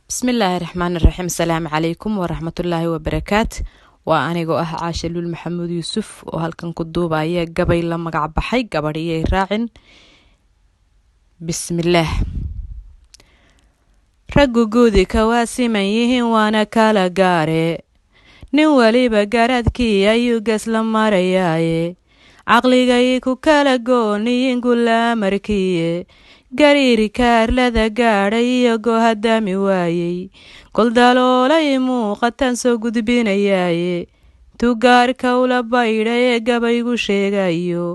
بسم الله الرحمن الرحيم. السلام عليكم ورحمة الله وبركاته. وأنا عاشة لول محمد يوسف وهالكن كدوبا يا قبيل لما قعب بحي قبرية راعن. بسم الله. رجو جودي كواسي ميه وانا كالا قاري نولي بقاردكي أيو قس لما رياي عقلي جايكو كالا قوني نقول مركيه gariiri kaarlada gaadhay iyagoo haddaami waayey kol daloolay muuqatan soo gudbinayaaye tugaarka ula baydha ee gabaygu sheegayo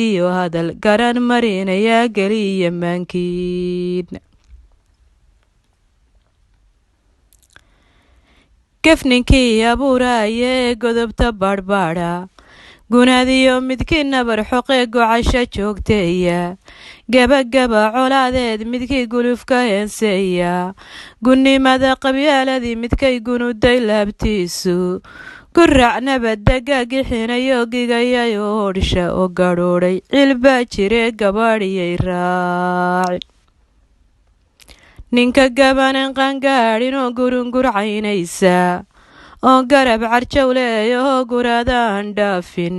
iyo hadal garan marinayaa geliya maankiina gafninkii abuuraaye ee godobta badhbaadha gunaadiyo midkii nabar xoqee gocasha joogteeya gabagaba colaadeed midkii gulufka heenseeya gunnimada qabyaaladii midkay gunuday laabtiisu gurac nabaddaga gixinayo gigayay oo hodhsha oo gadhoodhay cilbaa jire gabadhiyay raacin ninka gabanan qangaadhin oo gurungurcaynaysa oo garab carjowleeyahoo guraadaan dhaafin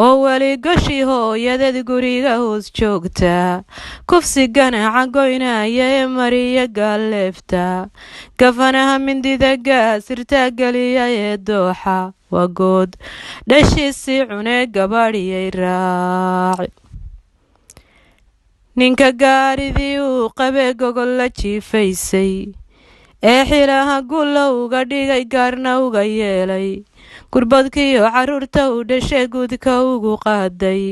oo weli goshii hooyadeed guriga hoos joogta kufsi ganaca goynaya ee mariya gaalleefta gafanaha mindida gaasirtaa geliya ee dooxa waa good dhashiisii cunee gabadhiyay raaci ninka gaaridii uu qabee gogol la jiifaysay ee xilaha gulla uga dhigay gaarna uga yeelay gurbadkiiyo carruurta u dhashe guudka ugu qaaday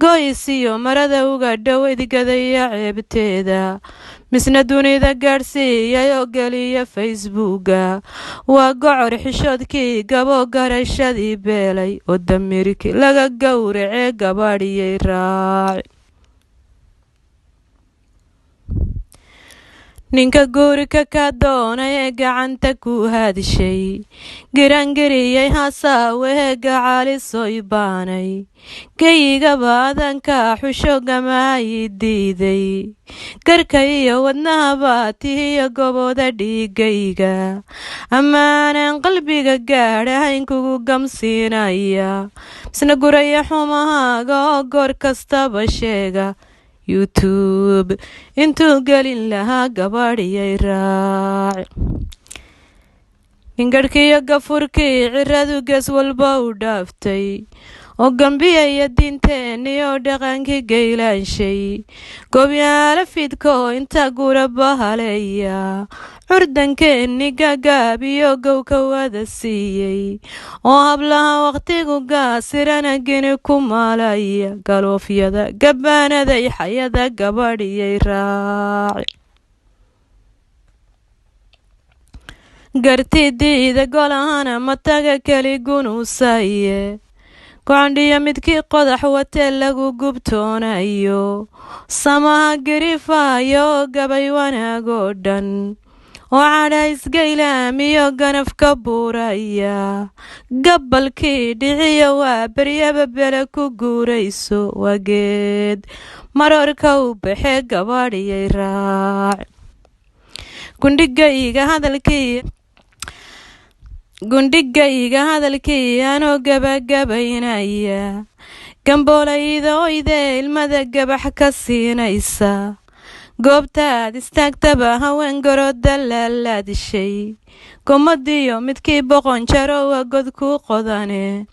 gooyisiyo marada uga dhoweyd gadaya ceebteeda misna dunida gaadhsiiyay oo geliya facebooka waa gocor xishoodkii gabo garashadii beelay oo damirki laga gowracee gabadhiyay raaci ninka guurika ka doonay ee gacanta ku haadishay girangariyay hasaawehe gacaalisoy baanay geyigaba adanka xusho gamaayi diiday garka iyo wadnaha baatihiyo gobooda dhiigayga ammaanan qalbiga gaadhahayn kugu gamsiinaya misna guraya xumahaaga oo goor kastaba sheega youtube intuu gelin lahaa gabadhiyay raaci ningarhkiiyo gafurkii ciradu gees walba u dhaaftay oo gambiyaya diinteenni oo dhaqankii gaylaanshay gobyaalo fidkoo inta guraba haleeya curdankeenni gagaabiyo gowka wada siiyey oo hablaha wakhtigu gaasirana geni ku maalaya galoofyada gabaanaday xayada gabadhiyay raaci gartidiida golahana mataga keli gunuusaye gocandhiyo midkii qodax watee lagu gubtoonayo samaha garifayo oo gabay wanaagoo dhan oo cadha isgaylaamiyo ganafka buuraya gabalkii dhiciyo waa baryaba bele ku guurayso waa geed maroorka u baxee gabadhiyay raaci gundhigayga hadalkii anoo gabagabaynaya gamboolayda oydee ilmada gabax ka siinaysa goobtaad istaagtaba haween garooda laalaadishay gomadiyo midkii boqon jaro waa god kuu qodane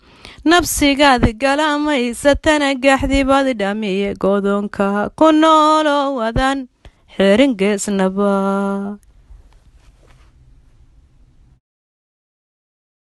nabsigaad galamaysatana gaxdibaad dhamiye godoonka ku nooloo wadan xeerin geesnaba